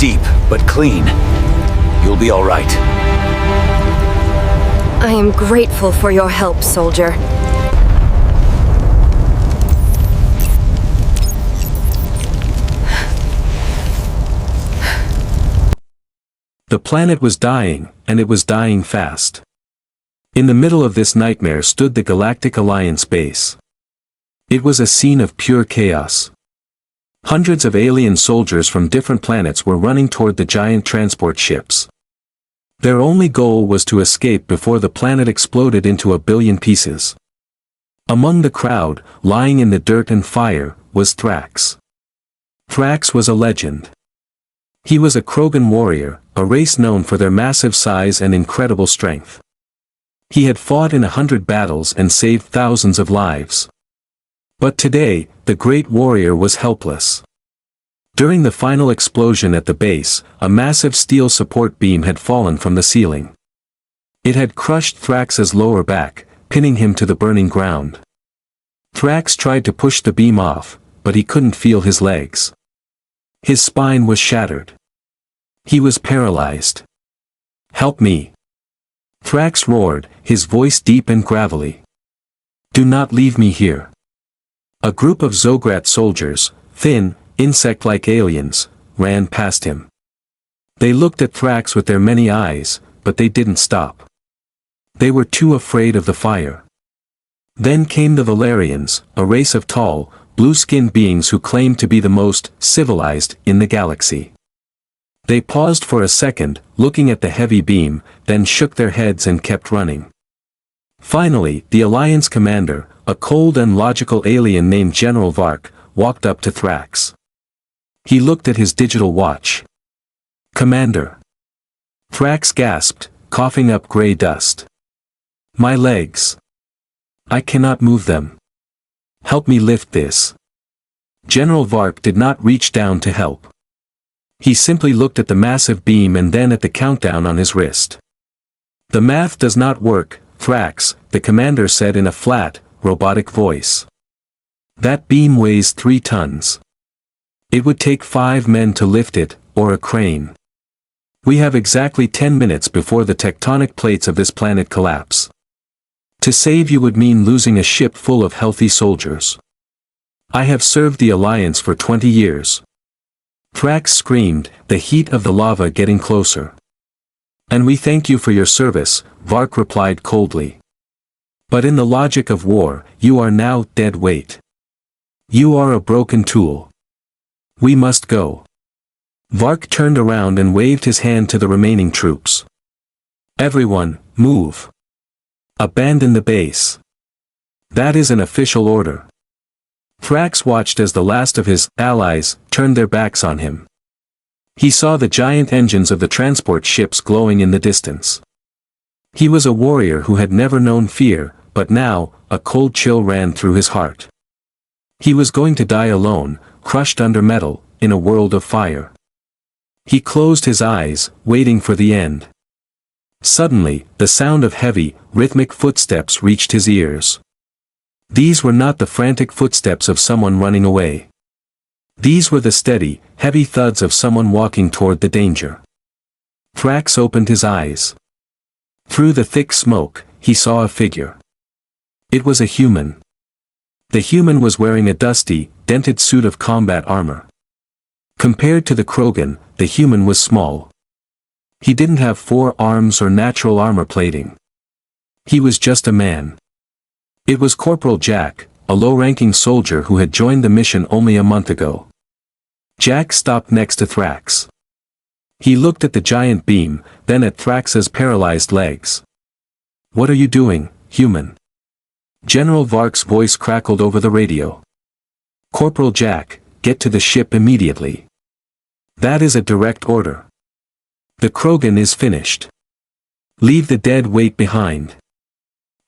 deep, but clean. You'll be all right. I am grateful for your help, soldier. The planet was dying, and it was dying fast. In the middle of this nightmare stood the Galactic Alliance base. It was a scene of pure chaos. Hundreds of alien soldiers from different planets were running toward the giant transport ships. Their only goal was to escape before the planet exploded into a billion pieces. Among the crowd, lying in the dirt and fire, was Thrax. Thrax was a legend. He was a Krogan warrior, a race known for their massive size and incredible strength. He had fought in 100 battles and saved thousands of lives. But today, the great warrior was helpless. During the final explosion at the base, a massive steel support beam had fallen from the ceiling. It had crushed Thrax's lower back, pinning him to the burning ground. Thrax tried to push the beam off, but he couldn't feel his legs. His spine was shattered. He was paralyzed. "Help me!" Thrax roared, his voice deep and gravelly. "Do not leave me here." A group of Zograt soldiers, thin, insect-like aliens, ran past him. They looked at Thrax with their many eyes, but they didn't stop. They were too afraid of the fire. Then came the Valerians, a race of tall, blue-skinned beings who claimed to be the most civilized in the galaxy. They paused for a second, looking at the heavy beam, then shook their heads and kept running. Finally, the Alliance commander, a cold and logical alien named General Vark, walked up to Thrax. He looked at his digital watch. "Commander." Thrax gasped, coughing up gray dust. "My legs. I cannot move them. Help me lift this." General Vark did not reach down to help. He simply looked at the massive beam and then at the countdown on his wrist. "The math does not work, Thrax," the commander said in a flat, robotic voice. "That beam weighs 3 tons. It would take 5 men to lift it, or a crane. We have exactly 10 minutes before the tectonic plates of this planet collapse. To save you would mean losing a ship full of healthy soldiers. I have served the Alliance for 20 years. Thrax screamed, the heat of the lava getting closer. "And we thank you for your service," Vark replied coldly. "But in the logic of war, you are now dead weight. You are a broken tool. We must go." Vark turned around and waved his hand to the remaining troops. "Everyone, move. Abandon the base. That is an official order." Thrax watched as the last of his allies turned their backs on him. He saw the giant engines of the transport ships glowing in the distance. He was a warrior who had never known fear, but now, a cold chill ran through his heart. He was going to die alone, crushed under metal, in a world of fire. He closed his eyes, waiting for the end. Suddenly, the sound of heavy, rhythmic footsteps reached his ears. These were not the frantic footsteps of someone running away. These were the steady, heavy thuds of someone walking toward the danger. Thrax opened his eyes. Through the thick smoke, he saw a figure. It was a human. The human was wearing a dusty, dented suit of combat armor. Compared to the Krogan, the human was small. He didn't have 4 arms or natural armor plating. He was just a man. It was Corporal Jack, a low-ranking soldier who had joined the mission only a month ago. Jack stopped next to Thrax. He looked at the giant beam, then at Thrax's paralyzed legs. "What are you doing, human?" General Vark's voice crackled over the radio. "Corporal Jack, get to the ship immediately. That is a direct order. The Krogan is finished. Leave the dead weight behind."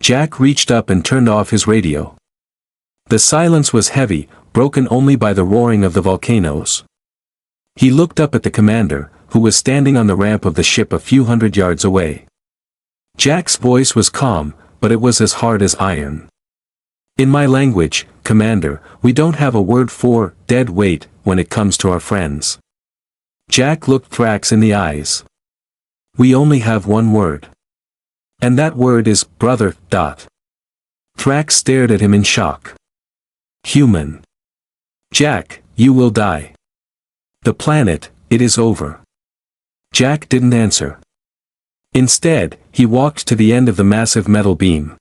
Jack reached up and turned off his radio. The silence was heavy, broken only by the roaring of the volcanoes. He looked up at the commander, who was standing on the ramp of the ship a few hundred yards away. Jack's voice was calm, but it was as hard as iron. "In my language, Commander, we don't have a word for dead weight when it comes to our friends. Jack looked Thrax in the eyes. We only have one word. And that word is, brother, dot. Thrax stared at him in shock. Human. Jack, you will die. The planet, it is over. Jack didn't answer. Instead, he walked to the end of the massive metal beam.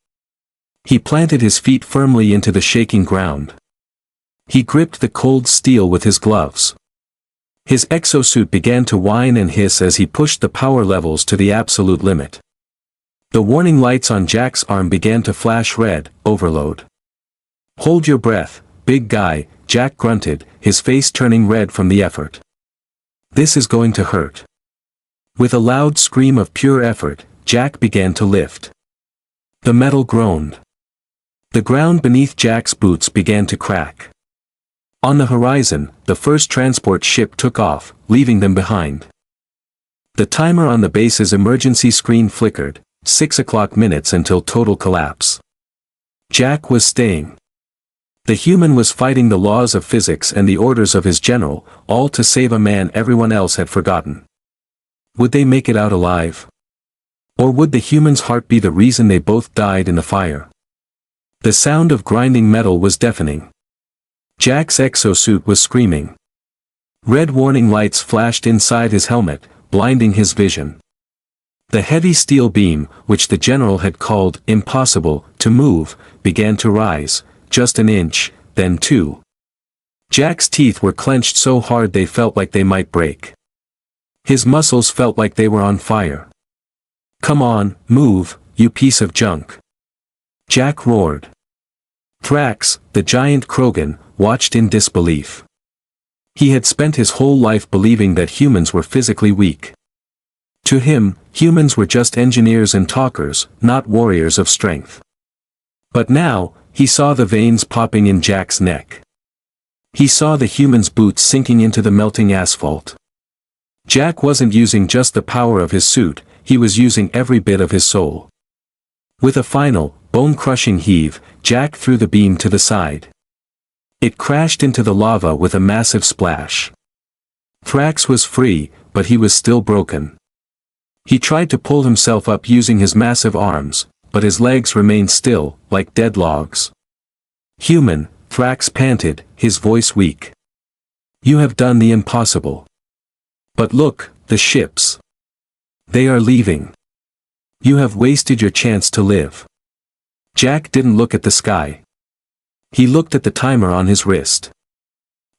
He planted his feet firmly into the shaking ground. He gripped the cold steel with his gloves. His exosuit began to whine and hiss as he pushed the power levels to the absolute limit. The warning lights on Jack's arm began to flash red, overload. Hold your breath, big guy, Jack grunted, his face turning red from the effort. This is going to hurt. With a loud scream of pure effort, Jack began to lift. The metal groaned. The ground beneath Jack's boots began to crack. On the horizon, the first transport ship took off, leaving them behind. The timer on the base's emergency screen flickered, 6 o'clock minutes until total collapse. Jack was staying. The human was fighting the laws of physics and the orders of his general, all to save a man everyone else had forgotten. Would they make it out alive? Or would the human's heart be the reason they both died in the fire? The sound of grinding metal was deafening. Jack's exosuit was screaming. Red warning lights flashed inside his helmet, blinding his vision. The heavy steel beam, which the general had called impossible to move, began to rise, just an inch, then 2. Jack's teeth were clenched so hard they felt like they might break. His muscles felt like they were on fire. Come on, move, you piece of junk. Jack roared. Thrax, the giant Krogan, watched in disbelief. He had spent his whole life believing that humans were physically weak. To him, humans were just engineers and talkers, not warriors of strength. But now, he saw the veins popping in Jack's neck. He saw the human's boots sinking into the melting asphalt. Jack wasn't using just the power of his suit, he was using every bit of his soul. With a final, bone-crushing heave, Jack threw the beam to the side. It crashed into the lava with a massive splash. Thrax was free, but he was still broken. He tried to pull himself up using his massive arms, but his legs remained still, like dead logs. Human, Thrax panted, his voice weak. You have done the impossible. But look, the ships. They are leaving. You have wasted your chance to live. Jack didn't look at the sky. He looked at the timer on his wrist.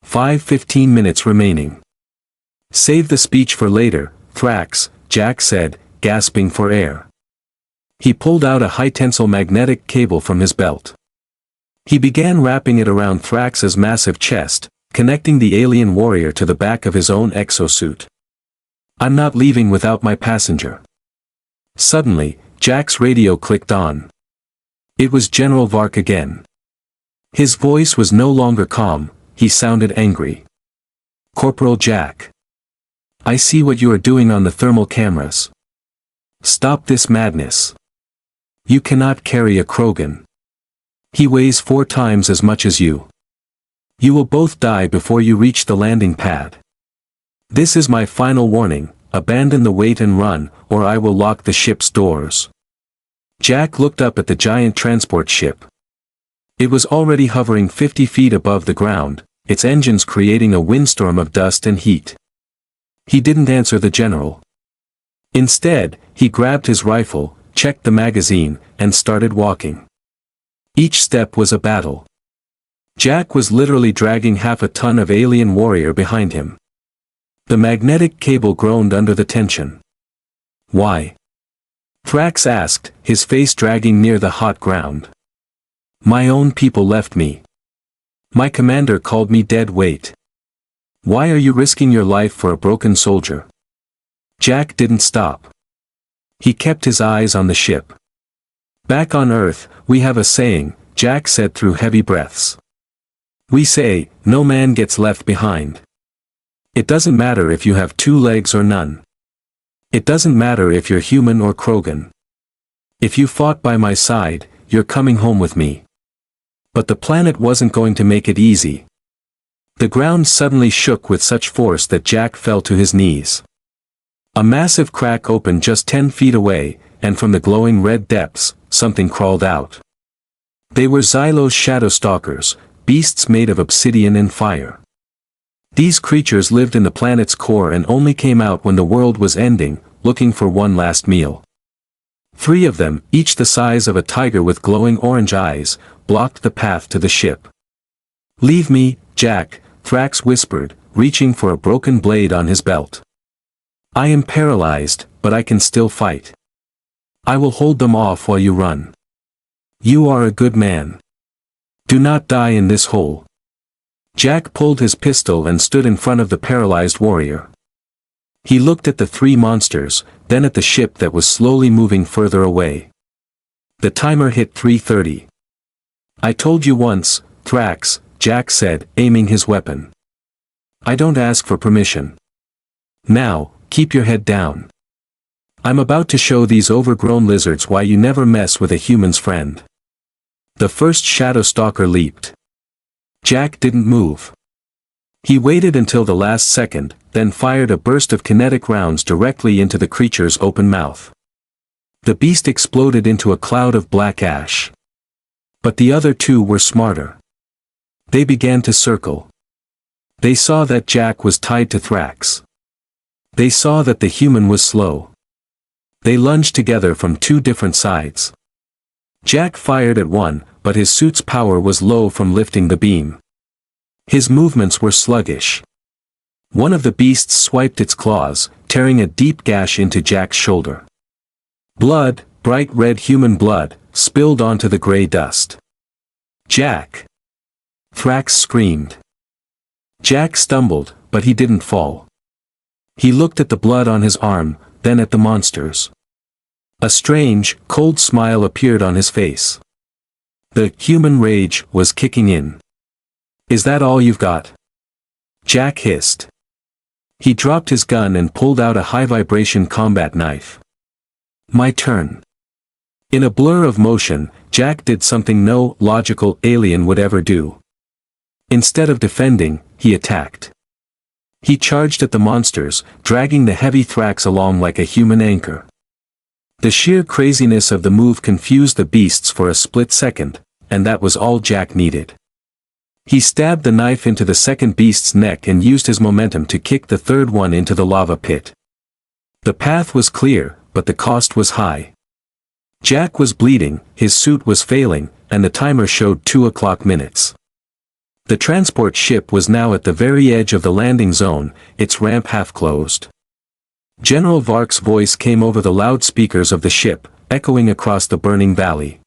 15 minutes remaining. Save the speech for later, Thrax, Jack said, gasping for air. He pulled out a high-tensile magnetic cable from his belt. He began wrapping it around Thrax's massive chest, connecting the alien warrior to the back of his own exosuit. I'm not leaving without my passenger. Suddenly, Jack's radio clicked on. It was General Vark again. His voice was no longer calm, he sounded angry. Corporal Jack. I see what you are doing on the thermal cameras. Stop this madness. You cannot carry a Krogan. He weighs 4 times as much as you. You will both die before you reach the landing pad. This is my final warning, abandon the weight and run, or I will lock the ship's doors. Jack looked up at the giant transport ship. It was already hovering 50 feet above the ground, its engines creating a windstorm of dust and heat. He didn't answer the general. Instead, he grabbed his rifle, checked the magazine, and started walking. Each step was a battle. Jack was literally dragging half a ton of alien warrior behind him. The magnetic cable groaned under the tension. Why? Thrax asked, his face dragging near the hot ground. My own people left me. My commander called me dead weight. Why are you risking your life for a broken soldier? Jack didn't stop. He kept his eyes on the ship. Back on Earth, we have a saying, Jack said through heavy breaths. We say, no man gets left behind. It doesn't matter if you have 2 legs or none. It doesn't matter if you're human or Krogan. If you fought by my side, you're coming home with me. But the planet wasn't going to make it easy. The ground suddenly shook with such force that Jack fell to his knees. A massive crack opened just 10 feet away, and from the glowing red depths, something crawled out. They were Xylo's shadow stalkers, beasts made of obsidian and fire. These creatures lived in the planet's core and only came out when the world was ending, looking for one last meal. 3 of them, each the size of a tiger with glowing orange eyes, blocked the path to the ship. "Leave me, Jack," Thrax whispered, reaching for a broken blade on his belt. "I am paralyzed, but I can still fight. I will hold them off while you run. You are a good man. Do not die in this hole." Jack pulled his pistol and stood in front of the paralyzed warrior. He looked at the 3 monsters, then at the ship that was slowly moving further away. The timer hit 3:30. "I told you once, Thrax," Jack said, aiming his weapon. "I don't ask for permission. Now, keep your head down. I'm about to show these overgrown lizards why you never mess with a human's friend." The first shadow stalker leaped. Jack didn't move. He waited until the last second, then fired a burst of kinetic rounds directly into the creature's open mouth. The beast exploded into a cloud of black ash. But the other 2 were smarter. They began to circle. They saw that Jack was tied to Thrax. They saw that the human was slow. They lunged together from 2 different sides. Jack fired at one, but his suit's power was low from lifting the beam. His movements were sluggish. One of the beasts swiped its claws, tearing a deep gash into Jack's shoulder. Blood, bright red human blood, spilled onto the gray dust. "Jack!" Thrax screamed. Jack stumbled, but he didn't fall. He looked at the blood on his arm, then at the monsters. A strange, cold smile appeared on his face. The human rage was kicking in. "Is that all you've got?" Jack hissed. He dropped his gun and pulled out a high-vibration combat knife. "My turn." In a blur of motion, Jack did something no logical alien would ever do. Instead of defending, he attacked. He charged at the monsters, dragging the heavy Thrax along like a human anchor. The sheer craziness of the move confused the beasts for a split second, and that was all Jack needed. He stabbed the knife into the second beast's neck and used his momentum to kick the third one into the lava pit. The path was clear, but the cost was high. Jack was bleeding, his suit was failing, and the timer showed 2 minutes. The transport ship was now at the very edge of the landing zone, its ramp half closed. General Vark's voice came over the loudspeakers of the ship, echoing across the burning valley.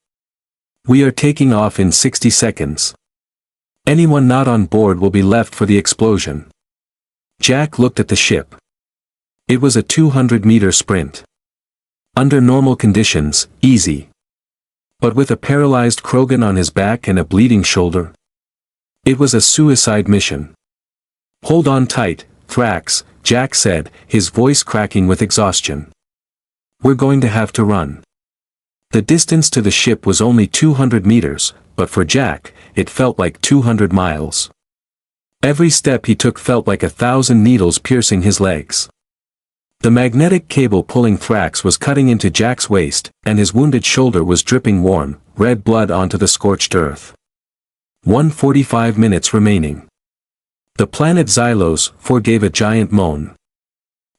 "We are taking off in 60 seconds. Anyone not on board will be left for the explosion." Jack looked at the ship. It was a 200-meter sprint. Under normal conditions, easy. But with a paralyzed Krogan on his back and a bleeding shoulder, it was a suicide mission. "Hold on tight, Thrax," Jack said, his voice cracking with exhaustion. "We're going to have to run." The distance to the ship was only 200 meters, but for Jack, it felt like 200 miles. Every step he took felt like 1,000 needles piercing his legs. The magnetic cable pulling Thrax was cutting into Jack's waist, and his wounded shoulder was dripping warm, red blood onto the scorched earth. 145 minutes remaining. The planet Xylos forgave a giant moan.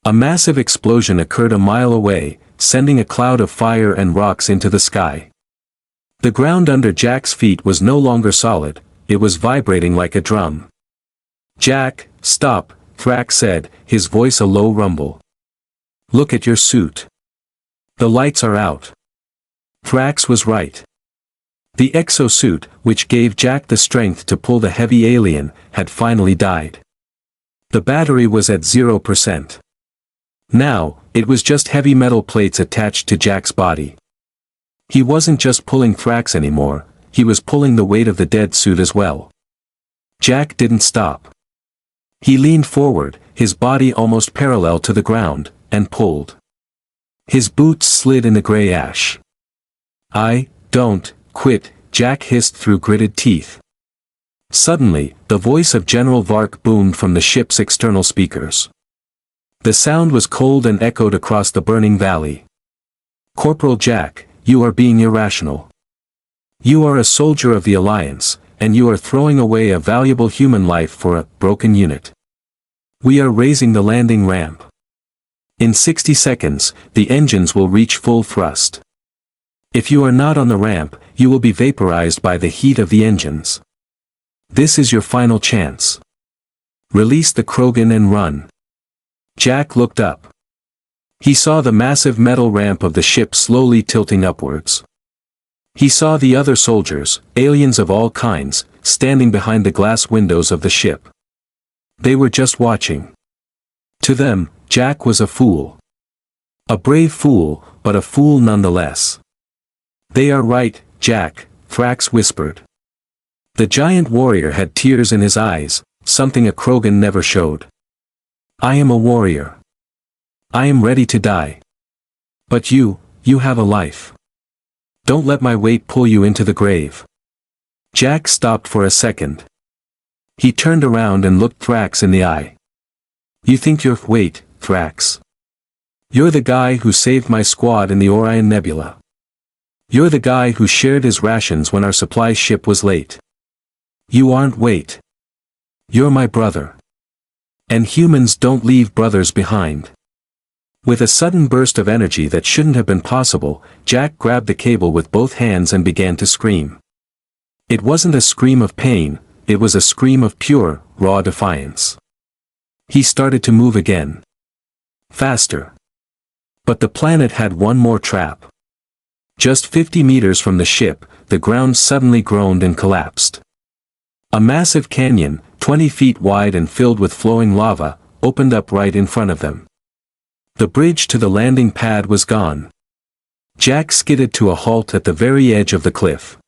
A massive explosion occurred a mile away, sending a cloud of fire and rocks into the sky. The ground under Jack's feet was no longer solid, it was vibrating like a drum. "Jack, stop," Thrax said, his voice a low rumble. "Look at your suit. The lights are out." Thrax was right. The exosuit, which gave Jack the strength to pull the heavy alien, had finally died. The battery was at 0%. Now, it was just heavy metal plates attached to Jack's body. He wasn't just pulling Thrax anymore, he was pulling the weight of the dead suit as well. Jack didn't stop. He leaned forward, his body almost parallel to the ground, and pulled. His boots slid in the gray ash. "I don't quit," Jack hissed through gritted teeth. Suddenly, the voice of General Vark boomed from the ship's external speakers. The sound was cold and echoed across the burning valley. "Corporal Jack, you are being irrational. You are a soldier of the Alliance, and you are throwing away a valuable human life for a broken unit. We are raising the landing ramp. In 60 seconds, the engines will reach full thrust. If you are not on the ramp, you will be vaporized by the heat of the engines. This is your final chance. Release the Krogan and run." Jack looked up. He saw the massive metal ramp of the ship slowly tilting upwards. He saw the other soldiers, aliens of all kinds, standing behind the glass windows of the ship. They were just watching. To them, Jack was a fool. A brave fool, but a fool nonetheless. "They are right, Jack," Thrax whispered. The giant warrior had tears in his eyes, something a Krogan never showed. "I am a warrior. I am ready to die. But you have a life. Don't let my weight pull you into the grave." Jack stopped for a second. He turned around and looked Thrax in the eye. "You think you're wait, Thrax. You're the guy who saved my squad in the Orion Nebula. You're the guy who shared his rations when our supply ship was late. You aren't wait. You're my brother. And humans don't leave brothers behind." With a sudden burst of energy that shouldn't have been possible, Jack grabbed the cable with both hands and began to scream. It wasn't a scream of pain, it was a scream of pure, raw defiance. He started to move again. Faster. But the planet had one more trap. Just 50 meters from the ship, the ground suddenly groaned and collapsed. A massive canyon, 20 feet wide and filled with flowing lava, opened up right in front of them. The bridge to the landing pad was gone. Jack skidded to a halt at the very edge of the cliff.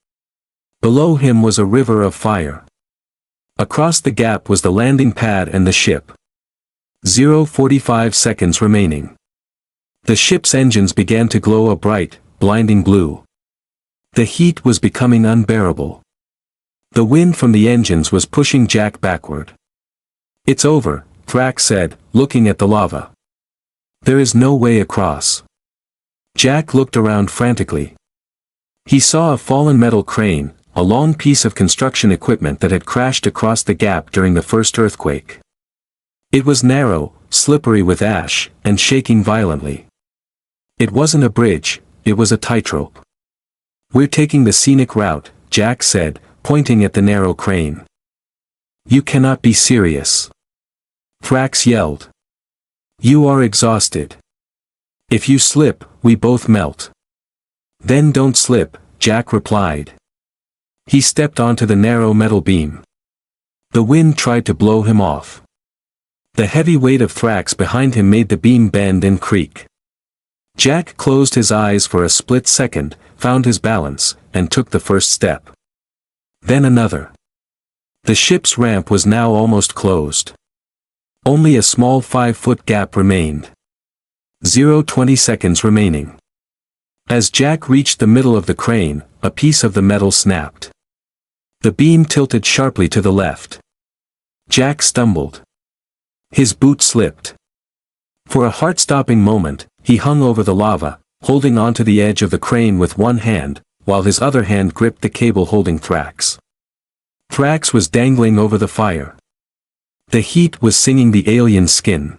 Below him was a river of fire. Across the gap was the landing pad and the ship. 0:45 seconds remaining. The ship's engines began to glow a bright, blinding blue. The heat was becoming unbearable. The wind from the engines was pushing Jack backward. "It's over," Thrax said, looking at the lava. "There is no way across." Jack looked around frantically. He saw a fallen metal crane, a long piece of construction equipment that had crashed across the gap during the first earthquake. It was narrow, slippery with ash, and shaking violently. It wasn't a bridge, it was a tightrope. "We're taking the scenic route," Jack said, pointing at the narrow crane. "You cannot be serious." Thrax yelled. "You are exhausted. If you slip, we both melt." "Then don't slip," Jack replied. He stepped onto the narrow metal beam. The wind tried to blow him off. The heavy weight of Thrax behind him made the beam bend and creak. Jack closed his eyes for a split second, found his balance, and took the first step. Then another. The ship's ramp was now almost closed. Only a small 5-foot gap remained. 0:20 seconds remaining. As Jack reached the middle of the crane, a piece of the metal snapped. The beam tilted sharply to the left. Jack stumbled. His boot slipped. For a heart-stopping moment, he hung over the lava, holding onto the edge of the crane with one hand, while his other hand gripped the cable holding Thrax. Thrax was dangling over the fire. The heat was singing the alien's skin.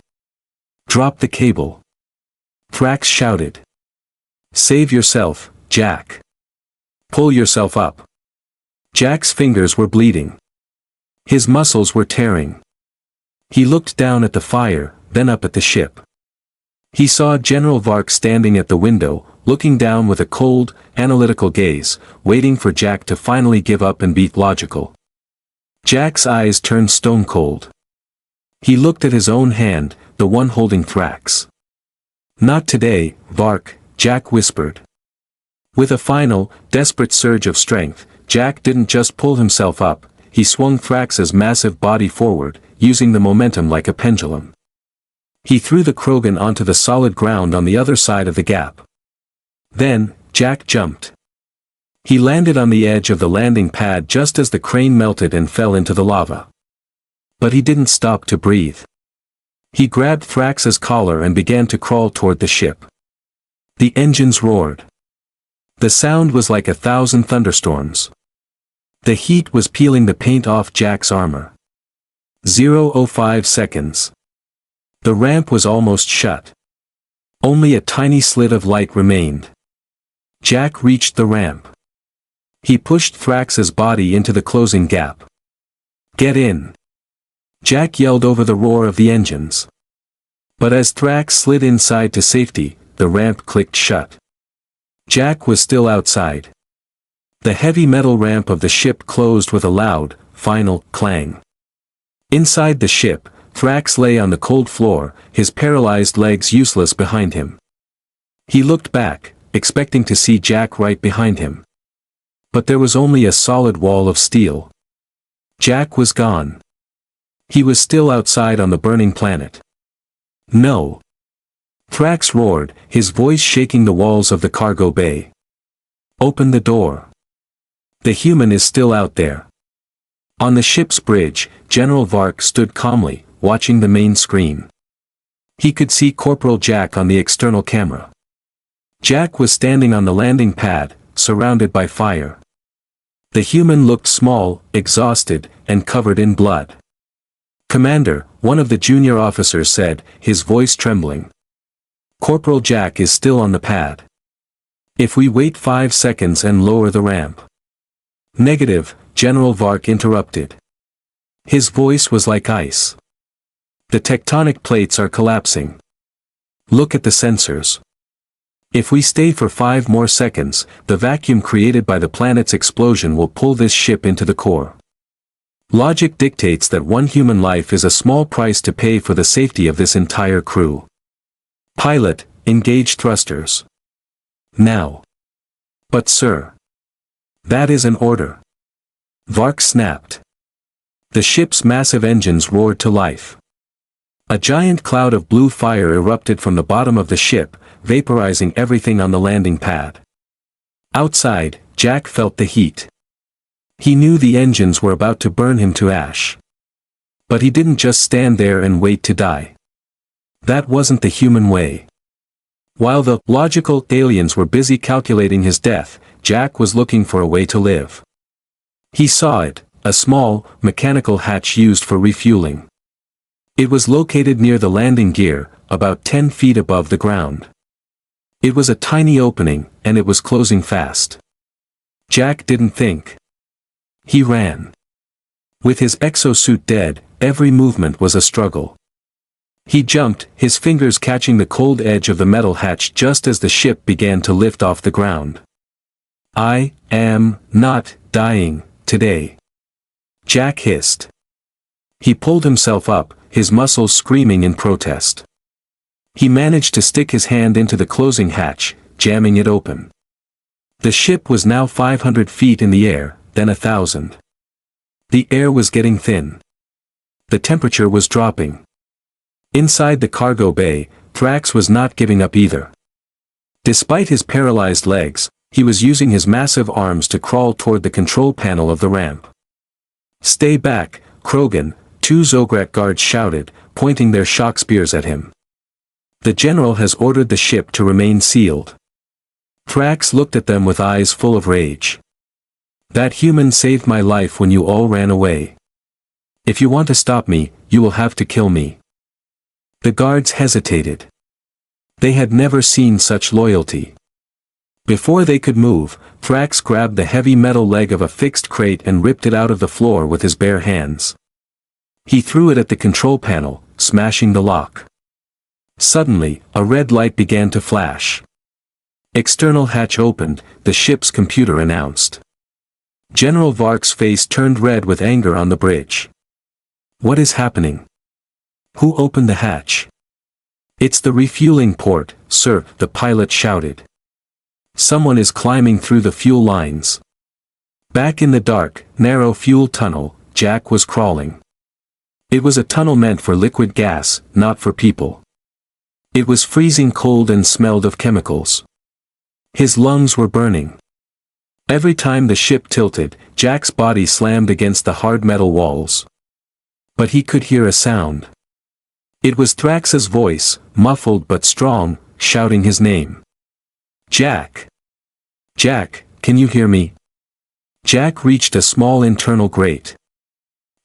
"Drop the cable," Thrax shouted. "Save yourself, Jack. Pull yourself up." Jack's fingers were bleeding. His muscles were tearing. He looked down at the fire, then up at the ship. He saw General Vark standing at the window, looking down with a cold, analytical gaze, waiting for Jack to finally give up and be logical. Jack's eyes turned stone cold. He looked at his own hand, the one holding Thrax. "Not today, Vark," Jack whispered. With a final, desperate surge of strength, Jack didn't just pull himself up, he swung Thrax's massive body forward, using the momentum like a pendulum. He threw the Krogan onto the solid ground on the other side of the gap. Then, Jack jumped. He landed on the edge of the landing pad just as the crane melted and fell into the lava. But he didn't stop to breathe. He grabbed Thrax's collar and began to crawl toward the ship. The engines roared. The sound was like 1,000 thunderstorms. The heat was peeling the paint off Jack's armor. 0:05 seconds. The ramp was almost shut. Only a tiny slit of light remained. Jack reached the ramp. He pushed Thrax's body into the closing gap. "Get in!" Jack yelled over the roar of the engines. But as Thrax slid inside to safety, the ramp clicked shut. Jack was still outside. The heavy metal ramp of the ship closed with a loud, final clang. Inside the ship, Thrax lay on the cold floor, his paralyzed legs useless behind him. He looked back, expecting to see Jack right behind him. But there was only a solid wall of steel. Jack was gone. He was still outside on the burning planet. "No!" Thrax roared, his voice shaking the walls of the cargo bay. "Open the door. The human is still out there." On the ship's bridge, General Vark stood calmly, watching the main screen. He could see Corporal Jack on the external camera. Jack was standing on the landing pad, surrounded by fire. The human looked small, exhausted, and covered in blood. "Commander," one of the junior officers said, his voice trembling. "Corporal Jack is still on the pad. If we wait 5 seconds and lower the ramp." "Negative," General Vark interrupted. His voice was like ice. "The tectonic plates are collapsing. Look at the sensors. If we stay for 5 more seconds, the vacuum created by the planet's explosion will pull this ship into the core. Logic dictates that one human life is a small price to pay for the safety of this entire crew. Pilot, engage thrusters. Now." "But sir." "That is an order." Vark snapped. The ship's massive engines roared to life. A giant cloud of blue fire erupted from the bottom of the ship, vaporizing everything on the landing pad. Outside, Jack felt the heat. He knew the engines were about to burn him to ash. But he didn't just stand there and wait to die. That wasn't the human way. While the logical aliens were busy calculating his death, Jack was looking for a way to live. He saw it, a small, mechanical hatch used for refueling. It was located near the landing gear, about 10 feet above the ground. It was a tiny opening, and it was closing fast. Jack didn't think. He ran. With his exosuit dead, every movement was a struggle. He jumped, his fingers catching the cold edge of the metal hatch just as the ship began to lift off the ground. "I am not dying today," Jack hissed. He pulled himself up, his muscles screaming in protest. He managed to stick his hand into the closing hatch, jamming it open. The ship was now 500 feet in the air, then 1,000. The air was getting thin. The temperature was dropping. Inside the cargo bay, Thrax was not giving up either. Despite his paralyzed legs, he was using his massive arms to crawl toward the control panel of the ramp. "Stay back, Krogan," 2 Zograt guards shouted, pointing their shock spears at him. "The general has ordered the ship to remain sealed." Thrax looked at them with eyes full of rage. "That human saved my life when you all ran away. If you want to stop me, you will have to kill me." The guards hesitated. They had never seen such loyalty. Before they could move, Thrax grabbed the heavy metal leg of a fixed crate and ripped it out of the floor with his bare hands. He threw it at the control panel, smashing the lock. Suddenly, a red light began to flash. "External hatch opened," the ship's computer announced. General Vark's face turned red with anger on the bridge. "What is happening? Who opened the hatch?" "It's the refueling port, sir," the pilot shouted. "Someone is climbing through the fuel lines." Back in the dark, narrow fuel tunnel, Jack was crawling. It was a tunnel meant for liquid gas, not for people. It was freezing cold and smelled of chemicals. His lungs were burning. Every time the ship tilted, Jack's body slammed against the hard metal walls. But he could hear a sound. It was Thrax's voice, muffled but strong, shouting his name. Jack! Jack, can you hear me? Jack reached a small internal grate.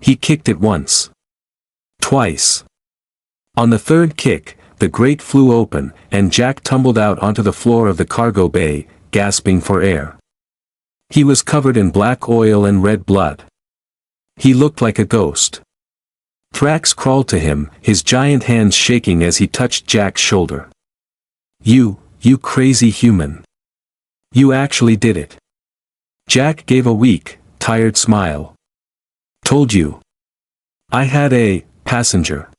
He kicked it once. Twice. On the third kick, the grate flew open, and Jack tumbled out onto the floor of the cargo bay, gasping for air. He was covered in black oil and red blood. He looked like a ghost. Thrax crawled to him, his giant hands shaking as he touched Jack's shoulder. You crazy human. You actually did it. Jack gave a weak, tired smile. Told you. I had a passenger.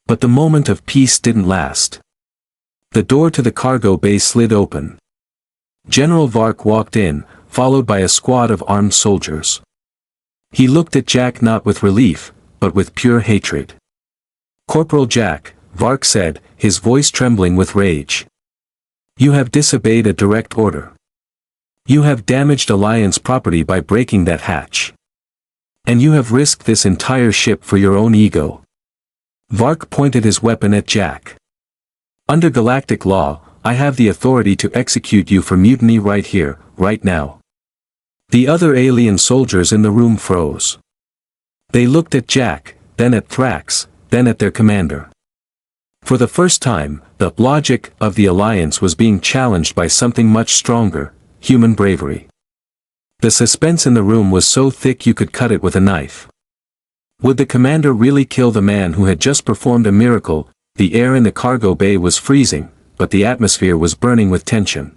But the moment of peace didn't last. The door to the cargo bay slid open. General Vark walked in, followed by a squad of armed soldiers. He looked at Jack not with relief, but with pure hatred. Corporal Jack, Vark said, his voice trembling with rage. You have disobeyed a direct order. You have damaged Alliance property by breaking that hatch. And you have risked this entire ship for your own ego. Vark pointed his weapon at Jack. Under galactic law, I have the authority to execute you for mutiny right here, right now. The other alien soldiers in the room froze. They looked at Jack, then at Thrax, then at their commander. For the first time, the logic of the Alliance was being challenged by something much stronger, human bravery. The suspense in the room was so thick you could cut it with a knife. Would the commander really kill the man who had just performed a miracle? The air in the cargo bay was freezing, but the atmosphere was burning with tension.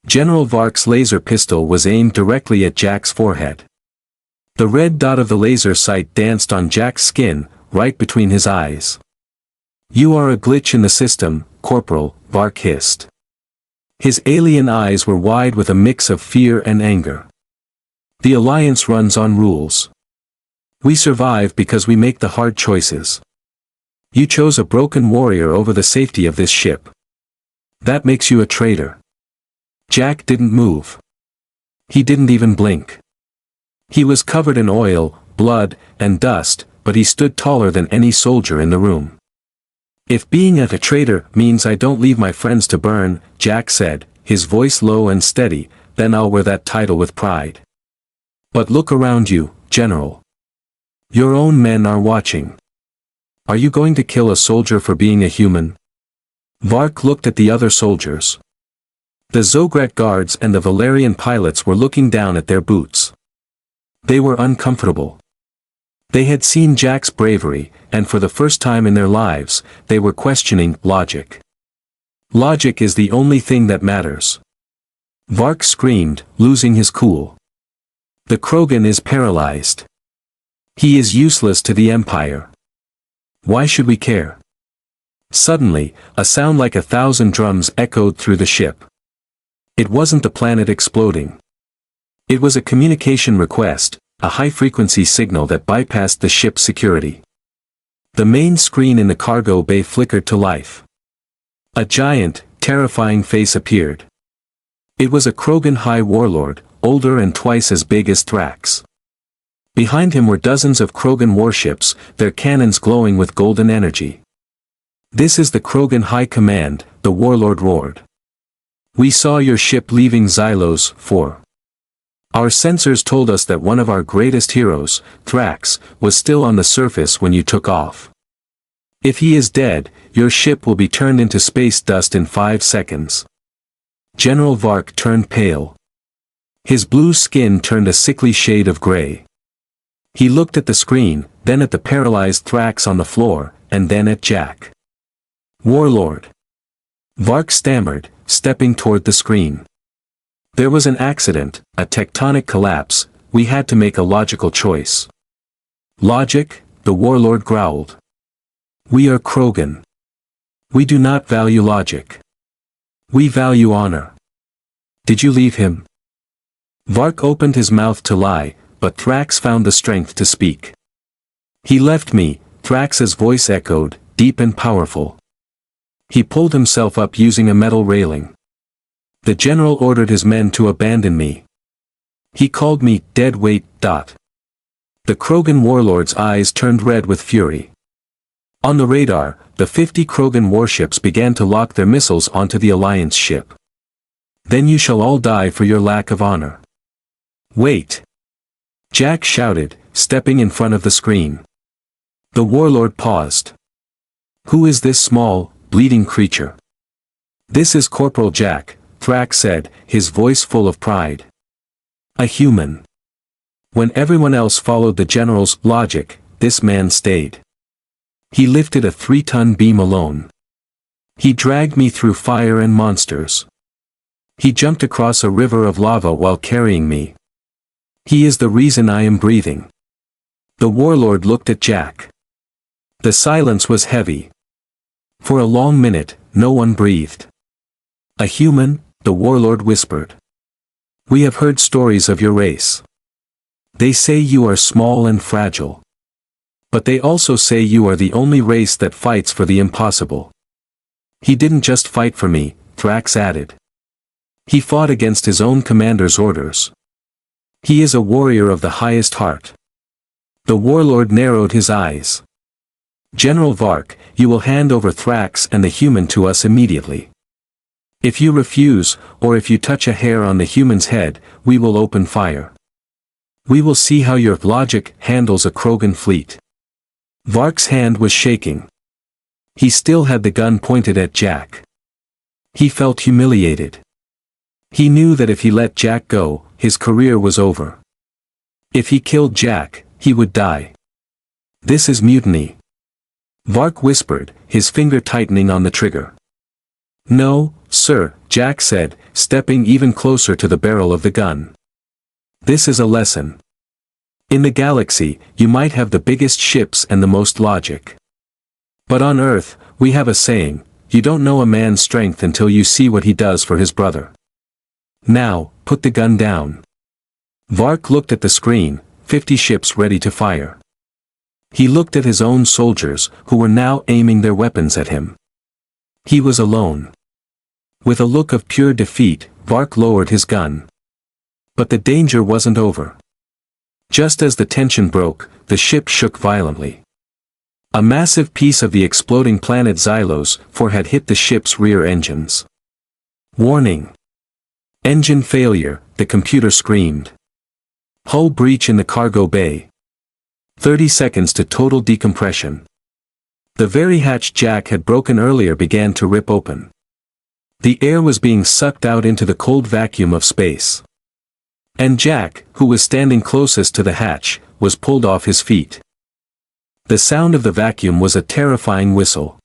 General Vark's laser pistol was aimed directly at Jack's forehead. The red dot of the laser sight danced on Jack's skin, right between his eyes. You are a glitch in the system, Corporal, Vark hissed. His alien eyes were wide with a mix of fear and anger. The Alliance runs on rules. We survive because we make the hard choices. You chose a broken warrior over the safety of this ship. That makes you a traitor. Jack didn't move. He didn't even blink. He was covered in oil, blood, and dust, but he stood taller than any soldier in the room. If being a traitor means I don't leave my friends to burn, Jack said, his voice low and steady, then I'll wear that title with pride. But look around you, General. Your own men are watching. Are you going to kill a soldier for being a human? Vark looked at the other soldiers. The Zograt guards and the Valerian pilots were looking down at their boots. They were uncomfortable. They had seen Jack's bravery, and for the first time in their lives, they were questioning logic. Logic is the only thing that matters. Vark screamed, losing his cool. The Krogan is paralyzed. He is useless to the Empire. Why should we care? Suddenly, a sound like 1,000 drums echoed through the ship. It wasn't the planet exploding. It was a communication request, a high-frequency signal that bypassed the ship's security. The main screen in the cargo bay flickered to life. A giant, terrifying face appeared. It was a Krogan High Warlord, older and twice as big as Thrax. Behind him were dozens of Krogan warships, their cannons glowing with golden energy. This is the Krogan High Command, the Warlord roared. We saw your ship leaving Xylos 4. Our sensors told us that one of our greatest heroes, Thrax, was still on the surface when you took off. If he is dead, your ship will be turned into space dust in 5 seconds. General Vark turned pale. His blue skin turned a sickly shade of gray. He looked at the screen, then at the paralyzed Thrax on the floor, and then at Jack. Warlord. Vark stammered, stepping toward the screen. There was an accident, a tectonic collapse, we had to make a logical choice. Logic? The Warlord growled. We are Krogan. We do not value logic. We value honor. Did you leave him? Vark opened his mouth to lie, but Thrax found the strength to speak. He left me, Thrax's voice echoed, deep and powerful. He pulled himself up using a metal railing. The general ordered his men to abandon me. He called me dead weight. The Krogan warlord's eyes turned red with fury. On the radar, the 50 Krogan warships began to lock their missiles onto the Alliance ship. Then you shall all die for your lack of honor. Wait! Jack shouted, stepping in front of the screen. The warlord paused. Who is this small, bleeding creature? This is Corporal Jack, Thrax said, his voice full of pride. A human. When everyone else followed the general's logic, this man stayed. He lifted a 3-ton beam alone. He dragged me through fire and monsters. He jumped across a river of lava while carrying me. He is the reason I am breathing. The warlord looked at Jack. The silence was heavy. For a long minute, no one breathed. A human, the warlord whispered. We have heard stories of your race. They say you are small and fragile. But they also say you are the only race that fights for the impossible. He didn't just fight for me, Thrax added. He fought against his own commander's orders. He is a warrior of the highest heart. The warlord narrowed his eyes. General Vark, you will hand over Thrax and the human to us immediately. If you refuse, or if you touch a hair on the human's head, we will open fire. We will see how your logic handles a Krogan fleet. Vark's hand was shaking. He still had the gun pointed at Jack. He felt humiliated. He knew that if he let Jack go, his career was over. If he killed Jack, he would die. This is mutiny. Vark whispered, his finger tightening on the trigger. No, sir, Jack said, stepping even closer to the barrel of the gun. This is a lesson. In the galaxy, you might have the biggest ships and the most logic. But on Earth, we have a saying, you don't know a man's strength until you see what he does for his brother. Now, put the gun down. Vark looked at the screen, 50 ships ready to fire. He looked at his own soldiers, who were now aiming their weapons at him. He was alone. With a look of pure defeat, Vark lowered his gun. But the danger wasn't over. Just as the tension broke, the ship shook violently. A massive piece of the exploding planet Xylos 4 had hit the ship's rear engines. Warning! Engine failure, the computer screamed. Hull breach in the cargo bay. 30 seconds to total decompression. The very hatch Jack had broken earlier began to rip open. The air was being sucked out into the cold vacuum of space. And Jack, who was standing closest to the hatch, was pulled off his feet. The sound of the vacuum was a terrifying whistle.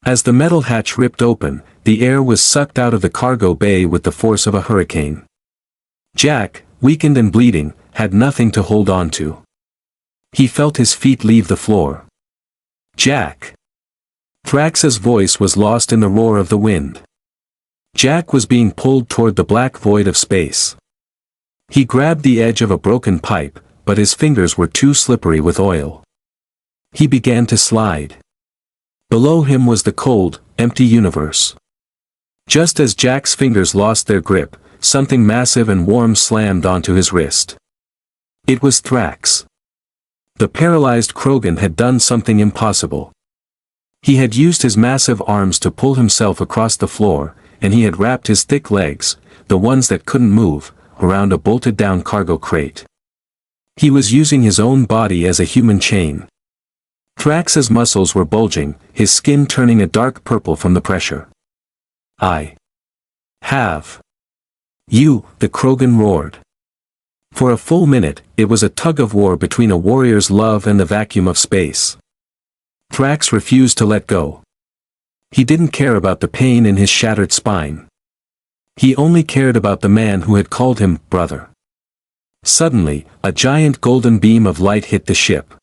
As the metal hatch ripped open, the air was sucked out of the cargo bay with the force of a hurricane. Jack, weakened and bleeding, had nothing to hold on to. He felt his feet leave the floor. Jack! Thrax's voice was lost in the roar of the wind. Jack was being pulled toward the black void of space. He grabbed the edge of a broken pipe, but his fingers were too slippery with oil. He began to slide. Below him was the cold, empty universe. Just as Jack's fingers lost their grip, something massive and warm slammed onto his wrist. It was Thrax. The paralyzed Krogan had done something impossible. He had used his massive arms to pull himself across the floor, and he had wrapped his thick legs, the ones that couldn't move, around a bolted-down cargo crate. He was using his own body as a human chain. Thrax's muscles were bulging, his skin turning a dark purple from the pressure. I have you, the Krogan roared. For a full minute, it was a tug-of-war between a warrior's love and the vacuum of space. Thrax refused to let go. He didn't care about the pain in his shattered spine. He only cared about the man who had called him brother. Suddenly, a giant golden beam of light hit the ship.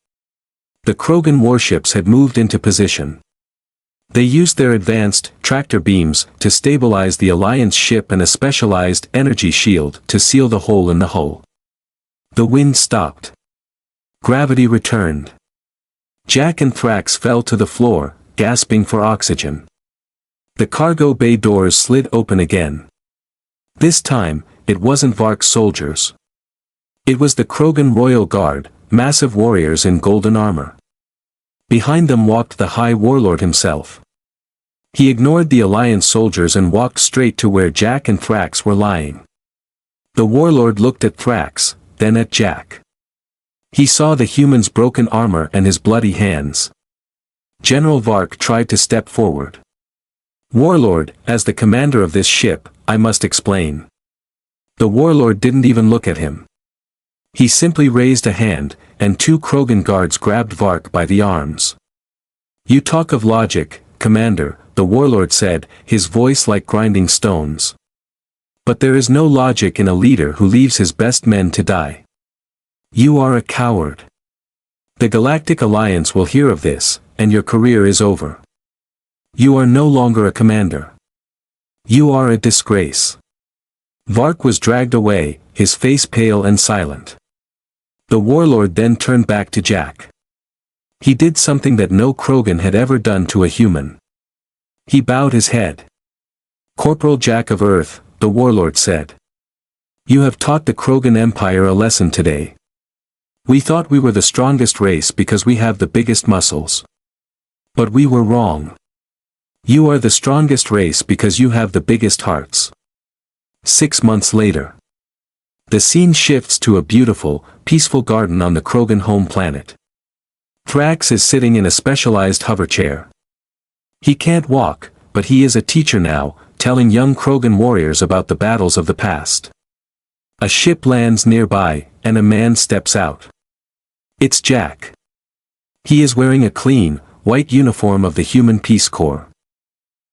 The Krogan warships had moved into position. They used their advanced tractor beams to stabilize the Alliance ship and a specialized energy shield to seal the hole in the hull. The wind stopped. Gravity returned. Jack and Thrax fell to the floor, gasping for oxygen. The cargo bay doors slid open again. This time, it wasn't Vark's soldiers. It was the Krogan Royal Guard, massive warriors in golden armor. Behind them walked the High Warlord himself. He ignored the Alliance soldiers and walked straight to where Jack and Thrax were lying. The Warlord looked at Thrax, then at Jack. He saw the human's broken armor and his bloody hands. General Vark tried to step forward. "Warlord, as the commander of this ship, I must explain." The Warlord didn't even look at him. He simply raised a hand, and two Krogan guards grabbed Vark by the arms. "You talk of logic, Commander," the Warlord said, his voice like grinding stones. "But there is no logic in a leader who leaves his best men to die. You are a coward. The Galactic Alliance will hear of this, and your career is over. You are no longer a commander. You are a disgrace." Vark was dragged away, his face pale and silent. The Warlord then turned back to Jack. He did something that no Krogan had ever done to a human. He bowed his head. "Corporal Jack of Earth," the Warlord said. "You have taught the Krogan Empire a lesson today. We thought we were the strongest race because we have the biggest muscles. But we were wrong. You are the strongest race because you have the biggest hearts." 6 months later. The scene shifts to a beautiful, peaceful garden on the Krogan home planet. Thrax is sitting in a specialized hover chair. He can't walk, but he is a teacher now, telling young Krogan warriors about the battles of the past. A ship lands nearby, and a man steps out. It's Jack. He is wearing a clean, white uniform of the Human Peace Corps.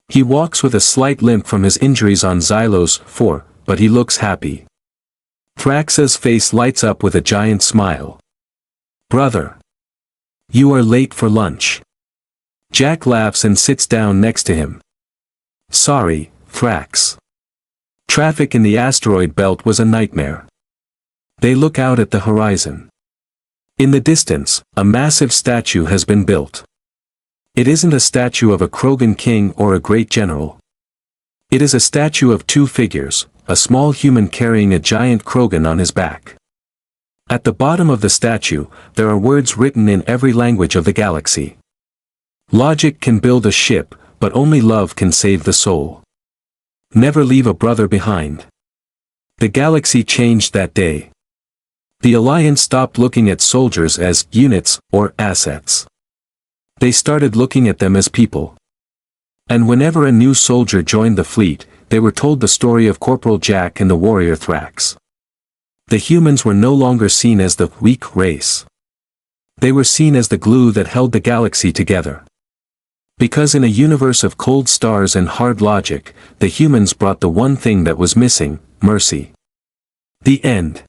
He walks with a slight limp from his injuries on Xylos 4, but he looks happy. Thrax's face lights up with a giant smile. "Brother. You are late for lunch." Jack laughs and sits down next to him. "Sorry, Thrax. Traffic in the asteroid belt was a nightmare." They look out at the horizon. In the distance, a massive statue has been built. It isn't a statue of a Krogan king or a great general. It is a statue of two figures, a small human carrying a giant Krogan on his back. At the bottom of the statue, there are words written in every language of the galaxy. "Logic can build a ship, but only love can save the soul. Never leave a brother behind." The galaxy changed that day. The Alliance stopped looking at soldiers as units or assets. They started looking at them as people. And whenever a new soldier joined the fleet, they were told the story of Corporal Jack and the warrior Thrax. The humans were no longer seen as the weak race. They were seen as the glue that held the galaxy together. Because in a universe of cold stars and hard logic, the humans brought the one thing that was missing: mercy. The end.